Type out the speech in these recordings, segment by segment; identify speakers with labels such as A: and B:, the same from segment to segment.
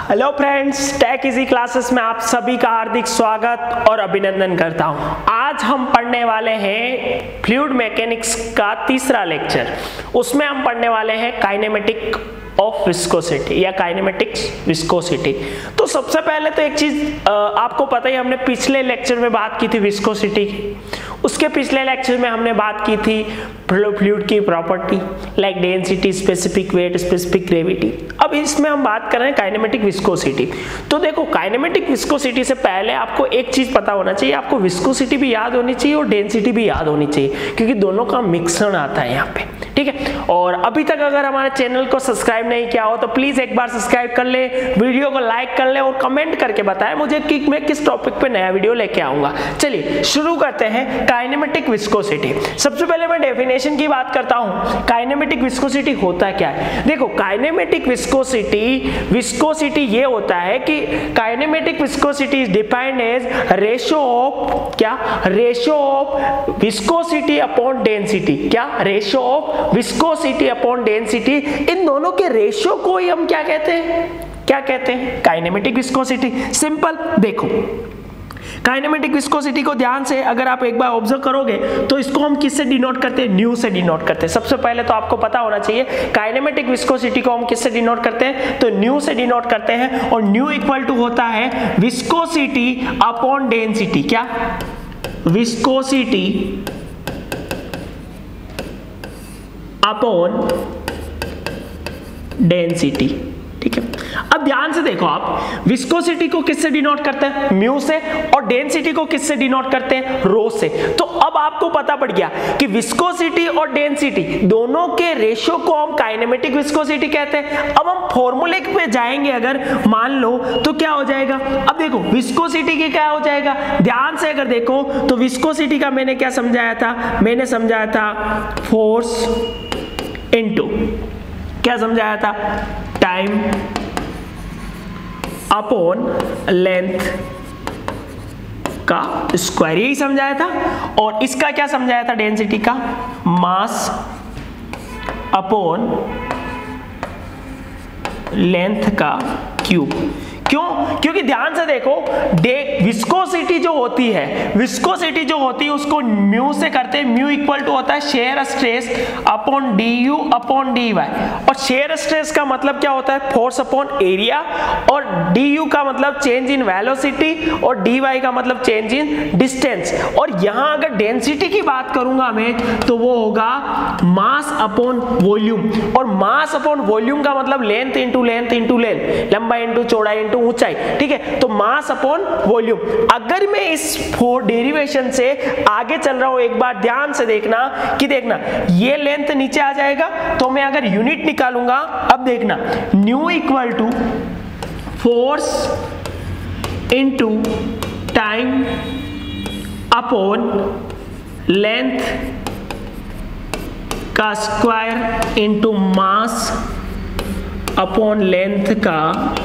A: Hello friends, take easy classes में आप सभी का हार्दिक स्वागत और अभिनंदन करता हूं। आज हम पढ़ने वाले हैं फ्लूइड मैकेनिक्स का तीसरा लेक्चर। उसमें हम पढ़ने वाले हैं काइनेमेटिक ऑफ विस्कोसिटी या काइनेमेटिक्स विस्कोसिटी। तो सबसे पहले तो एक चीज आपको पता ही, हमने पिछले लेक्चर में बात की थी विस्कोसिटी की। उसके पिछले लेक्चर में हमने बात की थी फ्लूइड की property like density, specific weight, specific gravity. अब इसमें हम बात कर रहे हैं काइनेमेटिक विस्कोसिटी। तो देखो, काइनेमेटिक विस्कोसिटी से पहले आपको एक चीज पता होना चाहिए, आपको विस्कोसिटी भी याद होनी चाहिए और डेंसिटी भी याद होनी चाहिए, क्योंकि दोनों का मिश्रण आता है यहाँ पे, ठीक है। और अभी तक अगर हमारे चैनल को सब्सक्राइब नहीं किया हो तो प्लीज एक बार सब्सक्राइब कर ले, वीडियो को लाइक कर ले और कमेंट करके बताएं मुझे कि मैं किस टॉपिक पे नया वीडियो लेके आऊंगा। चलिए शुरू करते हैं काइनेमेटिक विस्कोसिटी। सबसे पहले मैं डेफिनेशन की बात करता हूं। काइनेमेटिक विस्कोसिटी होता क्या है? देखो, काइनेमेटिक विस्कोसिटी ये होता है कि kinematic viscosity is defined as ratio of ratio of viscosity upon density. क्या? Ratio of viscosity upon density. इन दोनों के रेशियो को ही हम क्या कहते हैं? Kinematic viscosity. सिंपल। देखो, काइनेमेटिक विस्कोसिटी को ध्यान से अगर आप एक बार ऑब्जर्व करोगे तो इसको हम किससे डिनोट करते हैं? न्यू से डिनोट करते हैं। सबसे पहले तो आपको पता होना चाहिए काइनेमेटिक विस्कोसिटी को हम किससे डिनोट करते हैं? तो न्यू से डिनोट करते हैं। और न्यू इक्वल टू होता है विस्कोसिटी अपॉन डेंसिटी। क्या? विस्कोसिटी अपॉन डेंसिटी, ठीक है। अब ध्यान से देखो, आप विस्कोसिटी को किससे डिनोट करते हैं? म्यू से। और डेंसिटी को किससे डिनोट करते हैं? रो से। तो अब आपको पता पड़ गया कि विस्कोसिटी और डेंसिटी दोनों के रेशियो को हम काइनेमेटिक विस्कोसिटी कहते हैं। अब हम फॉर्मूले पे जाएंगे, अगर मान लो तो क्या हो जाएगा? अब देखो, विस्कोसिटी की क्या हो जाएगा? ध्यान से अगर देखो तो विस्कोसिटी का मैंने क्या समझाया था? मैंने समझाया था फोर्स इनटू, क्या समझाया था? टाइम अपॉन लेंथ का स्क्वायर, यही समझाया था। और इसका क्या समझाया था? डेंसिटी का मास अपॉन लेंथ का क्यूब। क्यों? क्योंकि ध्यान से देखो, विस्कोसिटी जो होती है उसको म्यू से करते हैं। म्यू इक्वल टू होता है shear stress upon D U upon D Y. और शेयर स्ट्रेस का मतलब क्या होता है? Force upon area. और डी यू का मतलब चेंज इन वेलोसिटी और डी वाई का मतलब चेंज इन डिस्टेंस। और यहां अगर डेंसिटी की बात करूंगा मैं तो वो होगा मास अपॉन वॉल्यूम। और मास अपॉन वॉल्यूम का मतलब length into length into length, लंबाई इंटू चौड़ाई इंटू ऊंचाई, ठीक है। तो मास अपॉन वॉल्यूम। अगर मैं इस डेरिवेशन से आगे चल रहा हूं, एक बार ध्यान से देखना ये लेंथ नीचे आ जाएगा। तो मैं अगर यूनिट निकालूंगा, अब देखना, nu equal to force into time upon length का square into mass upon length का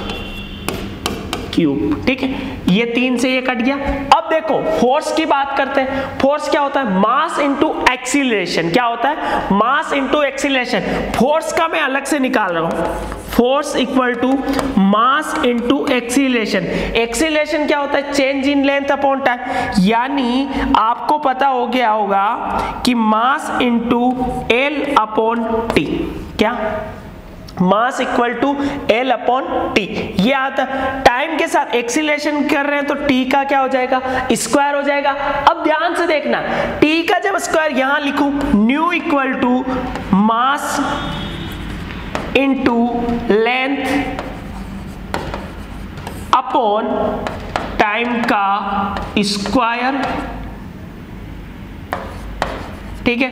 A: क्यूब, ठीक है। ये 3 से ये कट गया। अब देखो, फोर्स की बात करते हैं। फोर्स क्या होता है? मास इंटू एक्सीलरेशन। क्या होता है? मास इंटू एक्सीलरेशन। फोर्स का मैं अलग से निकाल रहा हूं। Force equal to mass into acceleration. Acceleration क्या होता है? Change in length upon time. यानी आपको पता हो गया होगा कि mass into L upon T. क्या? Mass equal to L upon T. ये आता टाइम के साथ एक्सीलरेशन कर रहे हैं तो टी का क्या हो जाएगा? स्क्वायर हो जाएगा। अब ध्यान से देखना, टी का जब स्क्वायर यहां लिखूं, nu equal to mass into length upon time का स्क्वायर, ठीक है,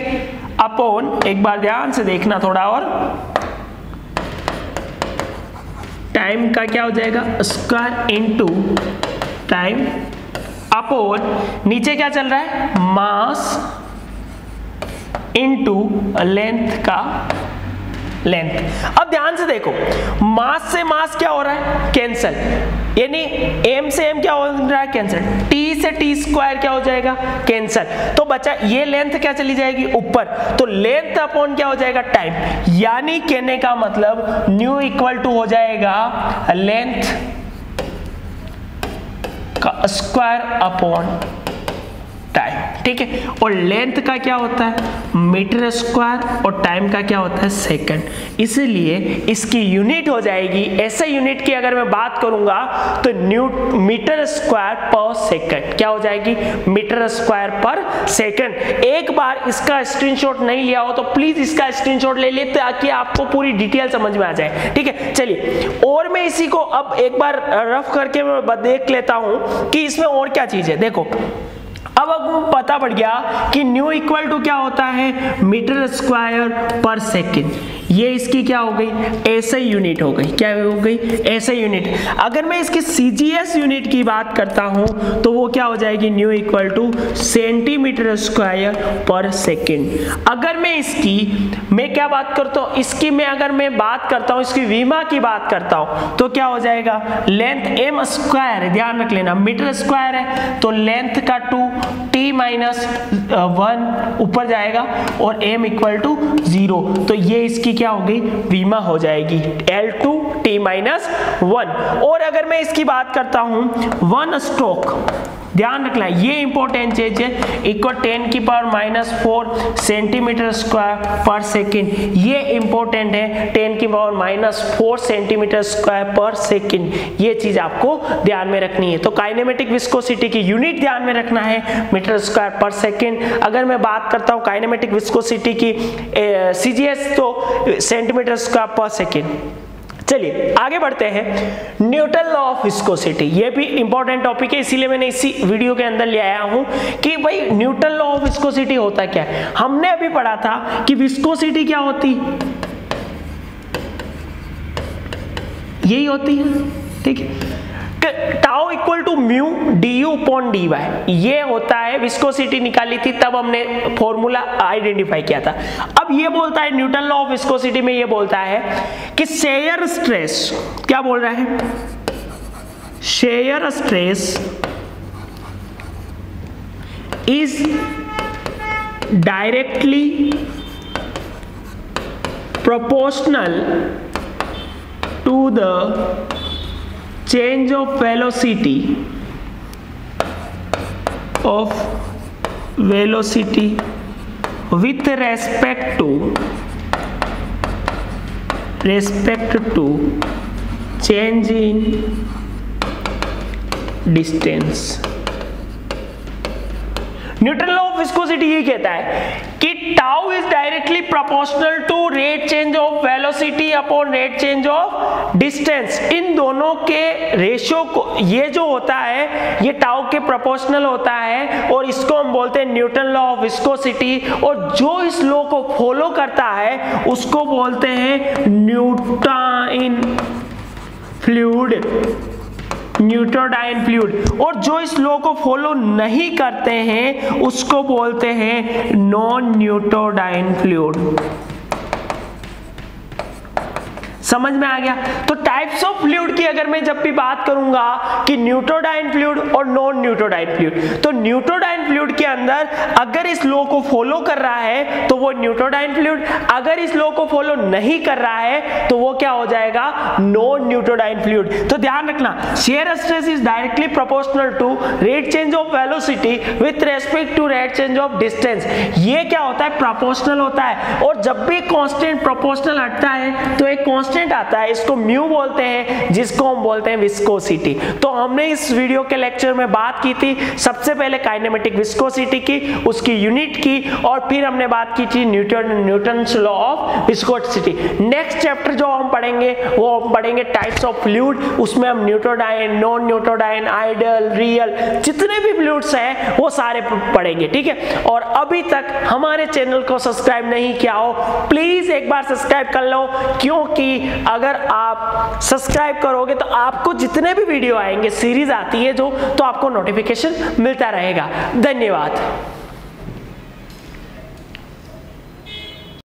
A: अपॉन, एक बार ध्यान से देखना थोड़ा और, टाइम का क्या हो जाएगा? स्क्वायर इनटू टाइम अपॉन, नीचे क्या चल रहा है? मास इनटू लेंथ का लेंथ। अब ध्यान से देखो, मास से मास क्या हो रहा है, कैंसल, यानी m से m क्या हो रहा है, कैंसल, t से t स्क्वायर क्या हो जाएगा, कैंसल, तो बचा ये लेंथ क्या चली जाएगी ऊपर, तो लेंथ अपॉन क्या हो जाएगा, टाइम, यानी कहने का मतलब न्यू इक्वल टू हो जाएगा लेंथ का स्क्वायर अपॉन टाइम, ठीक है। और लेंथ का क्या होता है मीटर स्क्वायर और टाइम का क्या होता है सेकंड, इसलिए इसकी यूनिट हो जाएगी, ऐसे यूनिट की अगर मैं बात करूंगा तो मीटर स्क्वायर पर सेकंड क्या हो जाएगी, मीटर स्क्वायर पर सेकंड। एक बार इसका स्क्रीनशॉट नहीं लिया हो तो प्लीज इसका स्क्रीनशॉट ले ले ताकि आपको पूरी डिटेल समझ में आ जाए, ठीक है। चलिए, और मैं इसी को अब एक बार रफ करके मैं देख लेता हूं कि इसमें और क्या चीज है। देखो, अब पता पड़ गया कि न्यू इक्वल टू क्या होता है, मीटर स्क्वायर पर सेकंड, ये इसकी क्या हो गई, ऐसे यूनिट हो गई, क्या हो गई, ऐसे यूनिट। अगर मैं इसकी सीजीएस यूनिट की बात करता हूं तो वो क्या हो जाएगी, new equal two centimetre square पर सेकंड। अगर मैं क्या बात करता हूं, इसकी अगर मैं बात करता हूं, इसकी विमा की बात करता हूं तो क्या हो जाएगा, लेंथ m स्क्वायर है, ध्यान रख लेना, मीटर स्क्वायर है तो लेंथ का 2t-1 ऊपर जाएगा और m इक्वल टू 0, तो ये इसकी क्या हो गई, विमा हो जाएगी L2t-1। और अगर मैं इसकी बात करता हूं 1 स्ट्रोक, ध्यान रखना ये इंपॉर्टेंट चीज है, इक्वल 10⁻⁴ सेंटीमीटर स्क्वायर पर सेकंड, ये इंपॉर्टेंट है, 10⁻⁴ सेंटीमीटर स्क्वायर पर सेकंड, ये चीज आपको ध्यान में रखनी है। तो काइनेमेटिक विस्कोसिटी की यूनिट ध्यान में रखना है मीटर स्क्वायर पर सेकंड। अगर मैं बात करता हूँ काइनेमेटिक विस्कोसिटी की सीजीएस तो सेंटीमीटर स्क्वायर पर सेकंड। चलिए आगे बढ़ते हैं, न्यूटन लॉ ऑफ विस्कोसिटी, ये भी इंपॉर्टेंट टॉपिक है, इसीलिए मैंने इसी वीडियो के अंदर ले आया हूं कि भाई न्यूटन लॉ ऑफ विस्कोसिटी होता क्या है। हमने अभी पढ़ा था कि विस्कोसिटी क्या होती, यही होती है, ठीक है, tau equal to mu du upon dy, ये होता है, विस्कोसिटी निकाली थी तब हमने फॉर्मूला आइडेंटिफाई किया था। अब ये बोलता है न्यूटन लॉ ऑफ विस्कोसिटी में, ये बोलता है कि शेयर स्ट्रेस, क्या बोल रहा है, shear stress is directly proportional to the change of velocity with respect to change in distance। Newton law of viscosity ये कहता है कि tau is directly proportional to rate change of velocity upon rate change of distance. इन दोनों के ratio को, ये जो होता है ये टाउ के प्रोपोर्शनल होता है और इसको हम बोलते हैं न्यूटन लॉ ऑफ विस्कोसिटी, और जो इस लॉ को फॉलो करता है उसको बोलते हैं न्यूटन फ्लूइड, न्यूट्रोडाइन फ्लूइड, और जो इस लॉ को फॉलो नहीं करते हैं उसको बोलते हैं नॉन न्यूट्रोडाइन फ्लूइड। समझ में आ गया। तो टाइप्स ऑफ फ्लूइड की अगर मैं जब भी बात करूंगा कि न्यूट्रोडाइन फ्लूइड और नॉन न्यूट्रोडाइन फ्लूइड, तो न्यूट्रोडाइन फ्लूइड के अंदर अगर इस लॉ को फॉलो कर रहा है तो वो न्यूट्रोडाइन फ्लूइड, अगर इस लॉ को फॉलो नहीं कर रहा है तो वो क्या हो जाएगा, नॉन न्यूट्रोडाइन फ्लूइड। तो ध्यान रखना, shear stress is directly proportional to rate change of velocity with respect to rate change of distance. ये क्या होता है, प्रोपोर्शनल होता है, और जब भी कांस्टेंट प्रोपोर्शनल हटता है तो एक कांस्टेंट आता है, इसको म्यू बोलते हैं, जिसको हम बोलते हैं विस्कोसिटी। तो हमने इस वीडियो के लेक्चर में बात की थी सबसे पहले काइनेमेटिक विस्कोसिटी की, उसकी यूनिट की, और फिर हमने बात की थी Newton's law of viscosity. Next chapter जो हम पढ़ेंगे वो हम पढ़ेंगे टाइप्स ऑफ फ्लूइड, उसमें हम न्यूट्रोडाइन, नॉन न्यूट्रोडाइन, आइडियल, रियल, जितने भी फ्लूइड्स हैं वो सारे पढ़ेंगे, ठीक है। और अभी तक हमारे चैनल को सब्सक्राइब नहीं किया हो प्लीज एक बार सब्सक्राइब कर लो, क्योंकि अगर आप सब्सक्राइब करोगे तो आपको जितने भी वीडियो आएंगे, सीरीज आती है जो, तो आपको नोटिफिकेशन मिलता रहेगा। धन्यवाद।